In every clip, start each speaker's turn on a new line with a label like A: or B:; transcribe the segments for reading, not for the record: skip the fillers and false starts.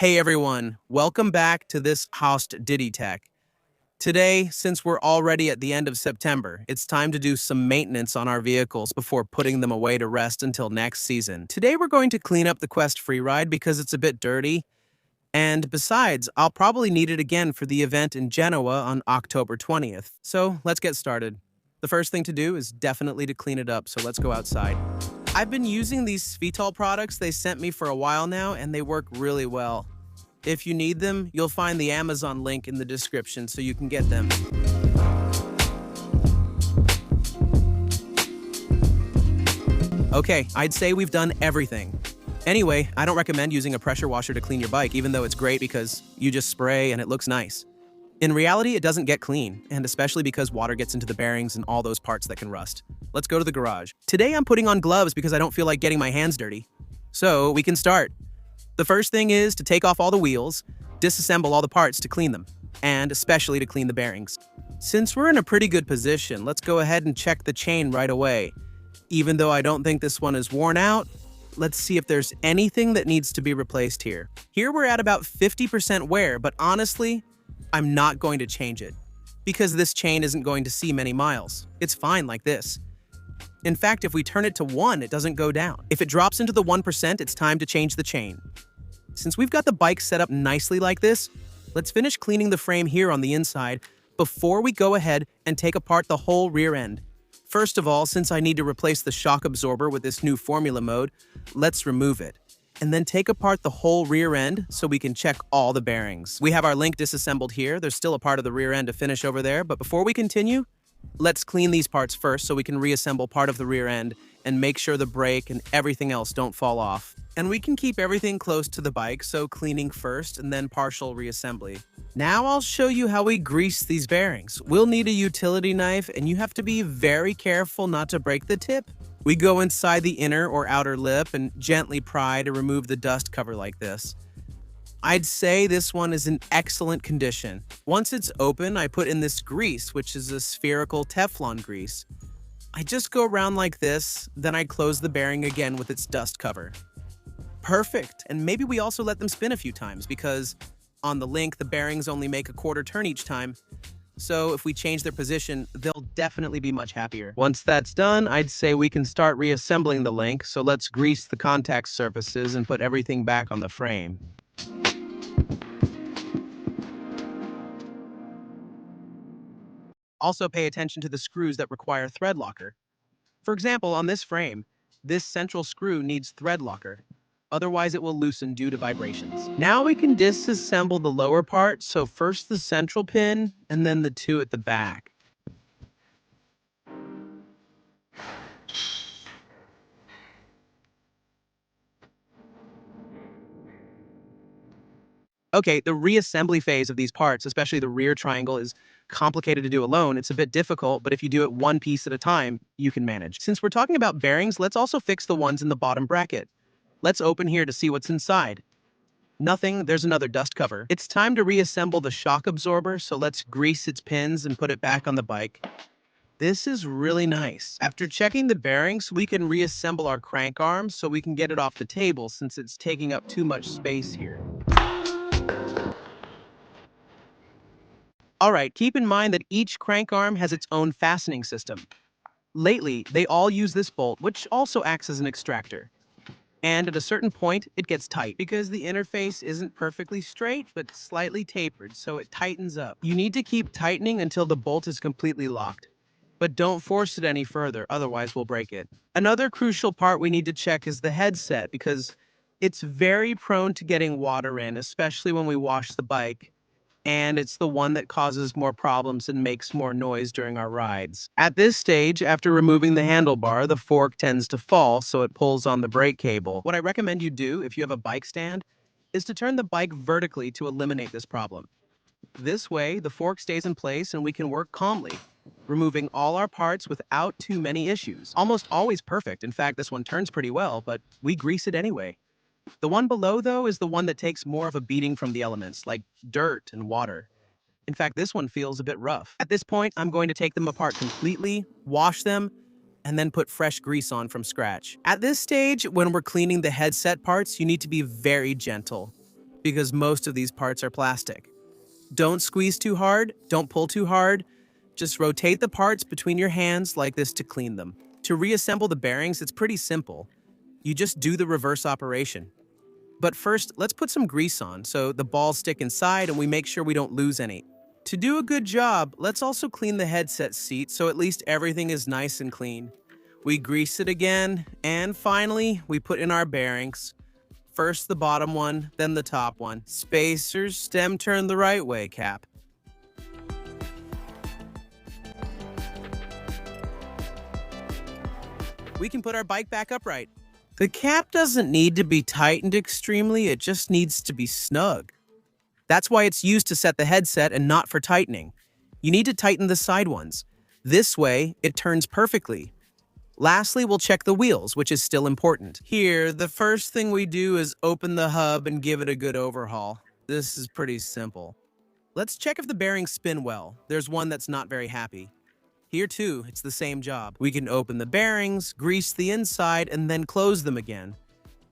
A: Hey everyone, welcome back to this Host Diddy Tech. Today, since we're already at the end of September, it's time to do some maintenance on our vehicles before putting them away to rest until next season. Today we're going to clean up the Quest Freeride because it's a bit dirty, and besides, I'll probably need it again for the event in Genoa on October 20th. So let's get started. The first thing to do is definitely to clean it up, so let's go outside. I've been using these Svital products they sent me for a while now, and they work really well. If you need them, you'll find the Amazon link in the description so you can get them. Okay, I'd say we've done everything. Anyway, I don't recommend using a pressure washer to clean your bike, even though it's great because you just spray and it looks nice. In reality, it doesn't get clean, and especially because water gets into the bearings and all those parts that can rust. Let's go to the garage. Today I'm putting on gloves because I don't feel like getting my hands dirty. So we can start. The first thing is to take off all the wheels, disassemble all the parts to clean them, and especially to clean the bearings. Since we're in a pretty good position, let's go ahead and check the chain right away. Even though I don't think this one is worn out, let's see if there's anything that needs to be replaced here. Here we're at about 50% wear, but honestly, I'm not going to change it because this chain isn't going to see many miles. It's fine like this. In fact, if we turn it to 1, it doesn't go down. If it drops into the 1%, it's time to change the chain. Since we've got the bike set up nicely like this, let's finish cleaning the frame here on the inside before we go ahead and take apart the whole rear end. First of all, since I need to replace the shock absorber with this new formula mode, let's remove it. And then take apart the whole rear end so we can check all the bearings. We have our link disassembled here. There's still a part of the rear end to finish over there, but before we continue, let's clean these parts first so we can reassemble part of the rear end and make sure the brake and everything else don't fall off. And we can keep everything close to the bike, so cleaning first and then partial reassembly. Now I'll show you how we grease these bearings. We'll need a utility knife and you have to be very careful not to break the tip. We go inside the inner or outer lip and gently pry to remove the dust cover like this. I'd say this one is in excellent condition. Once it's open, I put in this grease, which is a spherical Teflon grease. I just go around like this, then I close the bearing again with its dust cover. Perfect, and maybe we also let them spin a few times because on the link, the bearings only make a quarter turn each time. So if we change their position, they'll definitely be much happier. Once that's done, I'd say we can start reassembling the link. So let's grease the contact surfaces and put everything back on the frame. Also pay attention to the screws that require thread locker. For example, on this frame, this central screw needs thread locker. Otherwise, it will loosen due to vibrations. Now we can disassemble the lower part, so first the central pin, and then the two at the back. Okay, the reassembly phase of these parts, especially the rear triangle, is complicated to do alone. It's a bit difficult, but if you do it one piece at a time, you can manage. Since we're talking about bearings, let's also fix the ones in the bottom bracket. Let's open here to see what's inside. Nothing, there's another dust cover. It's time to reassemble the shock absorber, so let's grease its pins and put it back on the bike. This is really nice. After checking the bearings, we can reassemble our crank arm so we can get it off the table since it's taking up too much space here. Alright, keep in mind that each crank arm has its own fastening system. Lately, they all use this bolt, which also acts as an extractor. And at a certain point, it gets tight because the interface isn't perfectly straight, but slightly tapered, so it tightens up. You need to keep tightening until the bolt is completely locked. But don't force it any further, otherwise we'll break it. Another crucial part we need to check is the headset because it's very prone to getting water in, especially when we wash the bike. And it's the one that causes more problems and makes more noise during our rides. At this stage, after removing the handlebar, the fork tends to fall, so it pulls on the brake cable. What I recommend you do if you have a bike stand is to turn the bike vertically to eliminate this problem. This way, the fork stays in place and we can work calmly, removing all our parts without too many issues. Almost always perfect. In fact, this one turns pretty well, but we grease it anyway. The one below, though, is the one that takes more of a beating from the elements, like dirt and water. In fact, this one feels a bit rough. At this point, I'm going to take them apart completely, wash them, and then put fresh grease on from scratch. At this stage, when we're cleaning the headset parts, you need to be very gentle. because most of these parts are plastic. Don't squeeze too hard, don't pull too hard. Just rotate the parts between your hands like this to clean them. To reassemble the bearings, it's pretty simple. You just do the reverse operation. But first, let's put some grease on so the balls stick inside and we make sure we don't lose any. To do a good job, let's also clean the headset seat so at least everything is nice and clean. We grease it again, and finally, we put in our bearings. First the bottom one, then the top one. Spacers, stem turn the right way, Cap. We can put our bike back upright. The cap doesn't need to be tightened extremely, it just needs to be snug. That's why it's used to set the headset and not for tightening. You need to tighten the side ones. This way, it turns perfectly. Lastly, we'll check the wheels, which is still important. Here, the first thing we do is open the hub and give it a good overhaul. This is pretty simple. Let's check if the bearings spin well. There's one that's not very happy. Here too, it's the same job. We can open the bearings, grease the inside, and then close them again.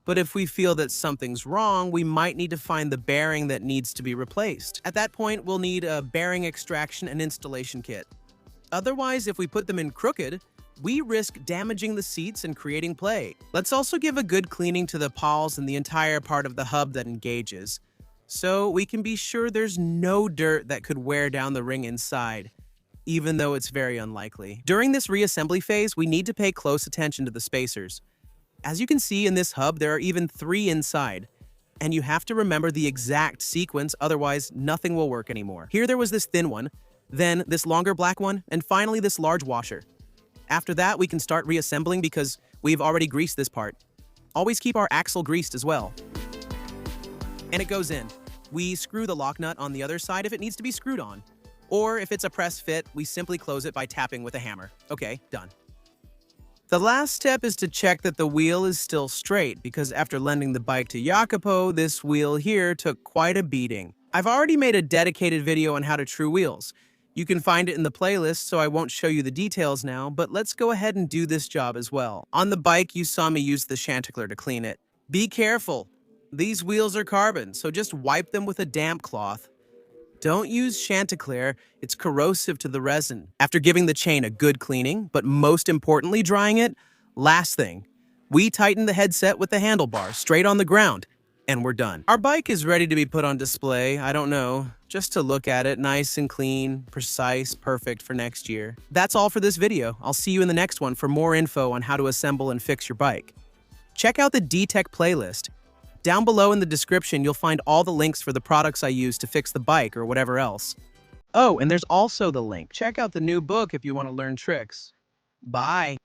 A: But if we feel that something's wrong, we might need to find the bearing that needs to be replaced. At that point, we'll need a bearing extraction and installation kit. Otherwise, if we put them in crooked, we risk damaging the seats and creating play. Let's also give a good cleaning to the pawls and the entire part of the hub that engages, so we can be sure there's no dirt that could wear down the ring inside, even though it's very unlikely. During this reassembly phase, we need to pay close attention to the spacers. As you can see in this hub, there are even 3 inside, and you have to remember the exact sequence, otherwise nothing will work anymore. Here there was this thin one, then this longer black one, and finally this large washer. After that, we can start reassembling because we've already greased this part. Always keep our axle greased as well. And it goes in. We screw the lock nut on the other side if it needs to be screwed on. Or if it's a press fit, we simply close it by tapping with a hammer. Okay, done. The last step is to check that the wheel is still straight, because after lending the bike to Jacopo, this wheel here took quite a beating. I've already made a dedicated video on how to true wheels. You can find it in the playlist, so I won't show you the details now, but let's go ahead and do this job as well. On the bike, you saw me use the Chanticleer to clean it. Be careful. These wheels are carbon, so just wipe them with a damp cloth. Don't use Chanticleer, it's corrosive to the resin. After giving the chain a good cleaning, but most importantly drying it, last thing, we tighten the headset with the handlebar straight on the ground, and we're done. Our bike is ready to be put on display, I don't know, just to look at it nice and clean, precise, perfect for next year. That's all for this video. I'll see you in the next one for more info on how to assemble and fix your bike. Check out the D-Tech playlist. Down below in the description, you'll find all the links for the products I use to fix the bike or whatever else. Oh, and there's also the link. Check out the new book if you want to learn tricks. Bye.